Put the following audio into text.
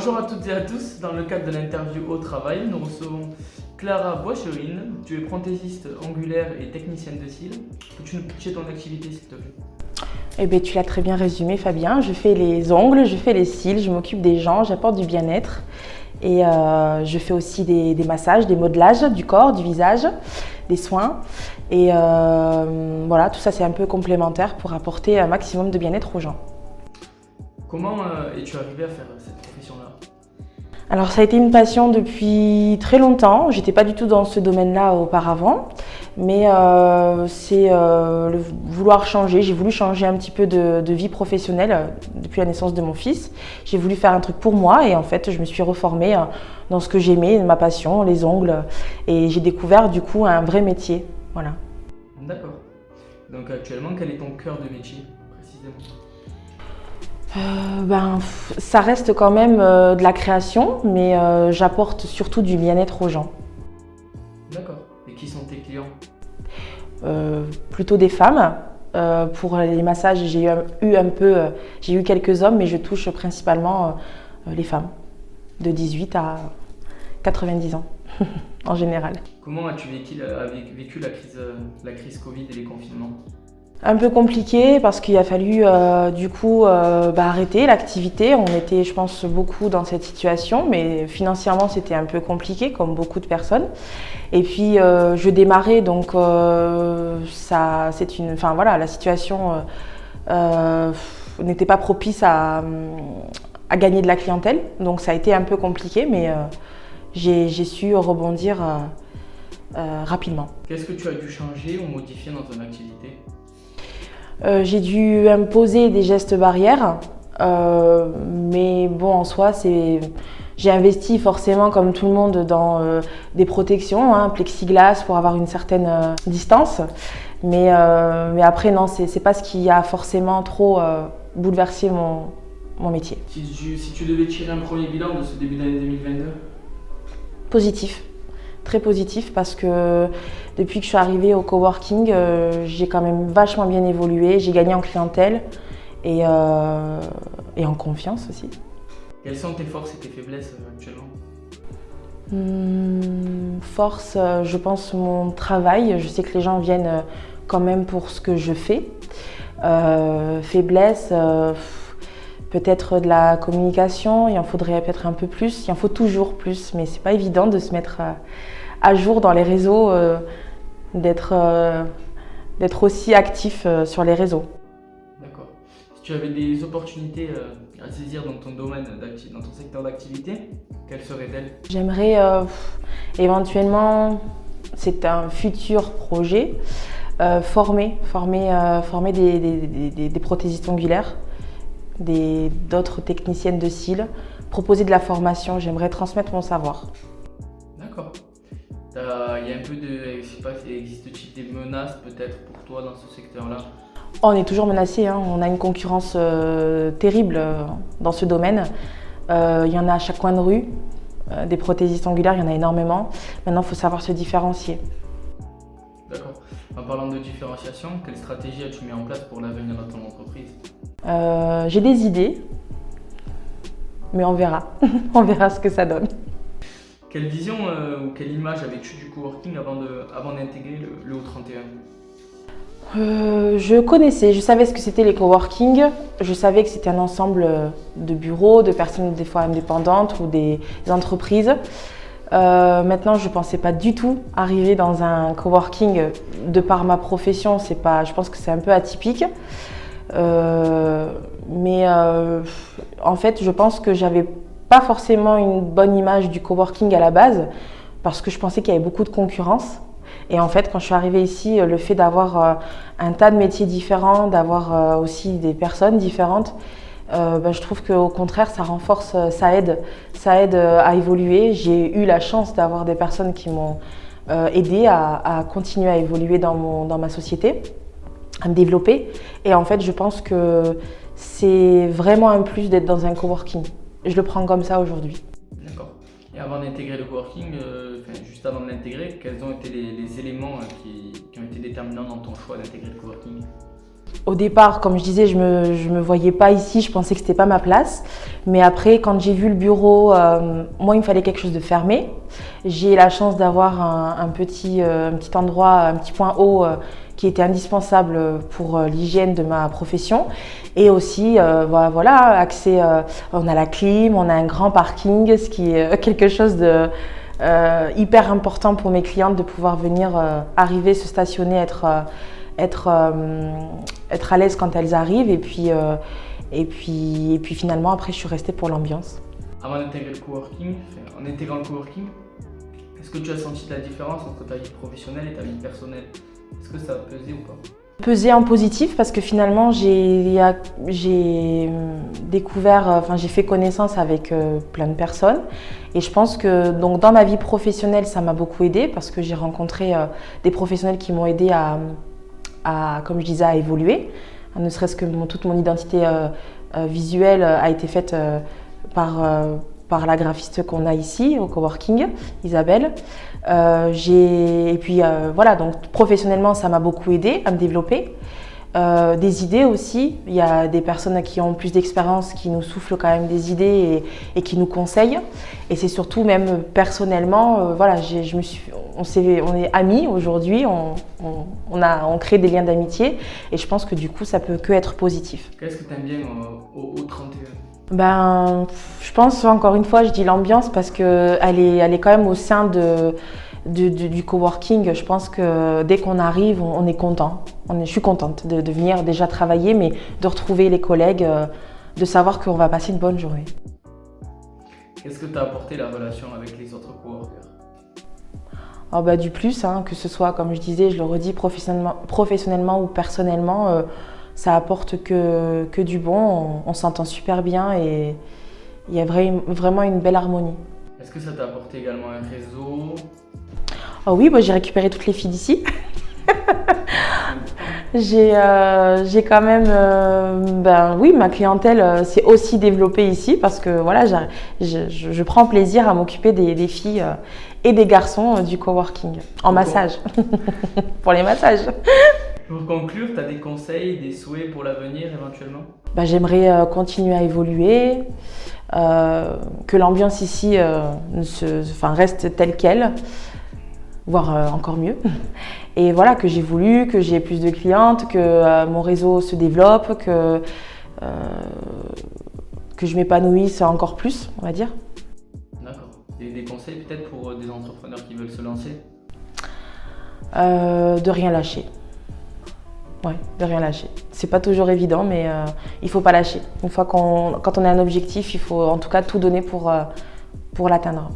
Bonjour à toutes et à tous, dans le cadre de l'interview au travail, nous recevons Clara Boischerine. Tu es prothésiste angulaire et technicienne de cils. Peux-tu nous pitcher ton activité s'il te plaît? Eh bien, tu l'as très bien résumé, Fabien. Je fais les ongles, je fais les cils, je m'occupe des gens, j'apporte du bien-être. Et je fais aussi des massages, des modelages du corps, du visage, des soins. Et voilà, tout ça c'est un peu complémentaire pour apporter un maximum de bien-être aux gens. Comment es-tu arrivée à faire cette profession-là? Alors ça a été une passion depuis très longtemps. J'étais pas du tout dans ce domaine-là auparavant. Mais c'est le vouloir changer. J'ai voulu changer un petit peu de vie professionnelle depuis la naissance de mon fils. J'ai voulu faire un truc pour moi et en fait je me suis reformée dans ce que j'aimais, ma passion, les ongles. Et j'ai découvert du coup un vrai métier. Voilà. D'accord. Donc actuellement, quel est ton cœur de métier précisément? Ça reste quand même de la création, mais j'apporte surtout du bien-être aux gens. D'accord. Et qui sont tes clients? Plutôt des femmes. Pour les massages, j'ai eu quelques hommes, mais je touche principalement les femmes de 18 à 90 ans en général. Comment as-tu vécu la crise Covid et les confinements? Un peu compliqué parce qu'il a fallu arrêter l'activité. On était, je pense, beaucoup dans cette situation, mais financièrement c'était un peu compliqué comme beaucoup de personnes. Et puis je démarrais, donc la situation n'était pas propice à gagner de la clientèle, donc ça a été un peu compliqué, mais j'ai su rebondir rapidement. Qu'est-ce que tu as dû changer ou modifier dans ton activité? J'ai dû imposer des gestes barrières, mais bon, en soi, j'ai investi forcément, comme tout le monde, dans des protections, plexiglas pour avoir une certaine distance. Mais après, non, c'est pas ce qui a forcément trop bouleversé mon métier. Si tu devais tirer un premier bilan de ce début d'année 2022? Positif. Très positif parce que depuis que je suis arrivée au coworking, j'ai quand même vachement bien évolué, j'ai gagné en clientèle et en confiance aussi. Quelles sont tes forces et tes faiblesses actuellement? Force, je pense mon travail, je sais que les gens viennent quand même pour ce que je fais. Faiblesse, peut-être de la communication, il en faudrait peut-être un peu plus, il en faut toujours plus, mais c'est pas évident de se mettre à jour dans les réseaux, d'être aussi actif sur les réseaux. D'accord. Si tu avais des opportunités à saisir dans ton domaine, dans ton secteur d'activité, quelles seraient-elles? J'aimerais éventuellement, c'est un futur projet, former des prothésistes ongulaires, d'autres techniciennes de cils, proposer de la formation, j'aimerais transmettre mon savoir. D'accord. Il y a un peu de, je sais pas, existe-t-il des menaces peut-être pour toi dans ce secteur-là? On est toujours menacé, on a une concurrence terrible dans ce domaine. Il y en a à chaque coin de rue, des prothésistes angulaires, il y en a énormément. Maintenant, il faut savoir se différencier. D'accord. En parlant de différenciation, quelle stratégie as-tu mis en place pour l'avenir de ton entreprise? J'ai des idées, mais on verra. On verra ce que ça donne. Quelle vision ou quelle image avais-tu du coworking avant d'intégrer le O31? Je connaissais, je savais ce que c'était les coworking. Je savais que c'était un ensemble de bureaux, de personnes des fois indépendantes ou des entreprises. Maintenant, je ne pensais pas du tout arriver dans un coworking de par ma profession. Je pense que c'est un peu atypique. En fait, je pense que j'avais pas forcément une bonne image du coworking à la base parce que je pensais qu'il y avait beaucoup de concurrence. Et en fait, quand je suis arrivée ici, le fait d'avoir un tas de métiers différents, d'avoir aussi des personnes différentes, je trouve qu'au contraire, ça renforce, ça aide à évoluer. J'ai eu la chance d'avoir des personnes qui m'ont aidé à continuer à évoluer dans ma société, à me développer. Et en fait, je pense que c'est vraiment un plus d'être dans un coworking. Je le prends comme ça aujourd'hui. D'accord. Et avant d'intégrer le coworking, juste avant de l'intégrer, quels ont été les éléments qui ont été déterminants dans ton choix d'intégrer le coworking? Au départ, comme je disais, je me voyais pas ici, je pensais que c'était pas ma place. Mais après, quand j'ai vu le bureau, moi, il me fallait quelque chose de fermé. J'ai la chance d'avoir un petit endroit, un petit point haut qui était indispensable pour l'hygiène de ma profession. Et aussi, voilà, accès, on a la clim, on a un grand parking, ce qui est quelque chose de hyper important pour mes clientes de pouvoir venir arriver, se stationner, être à l'aise quand elles arrivent et puis finalement après je suis restée pour l'ambiance. Avant d'intégrer le coworking, en intégrant le coworking, est-ce que tu as senti de la différence entre ta vie professionnelle et ta vie personnelle? Est-ce que ça a pesé ou pas? Pesé en positif parce que finalement j'ai découvert, j'ai fait connaissance avec plein de personnes et je pense que donc dans ma vie professionnelle ça m'a beaucoup aidée parce que j'ai rencontré des professionnels qui m'ont aidée comme je disais, à évoluer. Ne serait-ce que toute mon identité visuelle a été faite par la graphiste qu'on a ici au coworking, Isabelle. Et puis voilà, donc professionnellement, ça m'a beaucoup aidée à me développer. Des idées aussi, il y a des personnes qui ont plus d'expérience qui nous soufflent quand même des idées et qui nous conseillent. Et c'est surtout même personnellement, voilà, on est amis aujourd'hui, on crée des liens d'amitié et je pense que du coup ça peut que être positif. Qu'est-ce que tu aimes bien au 31? Je pense encore une fois, je dis l'ambiance parce qu'elle est quand même au sein du coworking. Je pense que dès qu'on arrive, on est content. Je suis contente de venir déjà travailler, mais de retrouver les collègues, de savoir qu'on va passer une bonne journée. Qu'est-ce que t'a apporté la relation avec les autres coworkers? Du plus, que ce soit, comme je disais, je le redis, professionnellement ou personnellement, ça apporte que du bon. On s'entend super bien et il y a vraiment une belle harmonie. Est-ce que ça t'a apporté également un réseau? Oh oui, j'ai récupéré toutes les filles d'ici. J'ai quand même, oui, ma clientèle s'est aussi développée ici parce que voilà, je prends plaisir à m'occuper des filles et des garçons du coworking en massage, pour les massages. Pour conclure, tu as des conseils, des souhaits pour l'avenir éventuellement? J'aimerais continuer à évoluer, que l'ambiance ici reste telle qu'elle, voire encore mieux. Et voilà, que j'évolue, que j'ai plus de clientes, que mon réseau se développe, que je m'épanouisse encore plus, on va dire. D'accord. Des conseils peut-être pour des entrepreneurs qui veulent se lancer? De rien lâcher. Ouais, de rien lâcher. C'est pas toujours évident, mais il faut pas lâcher. Quand on a un objectif, il faut en tout cas tout donner pour l'atteindre.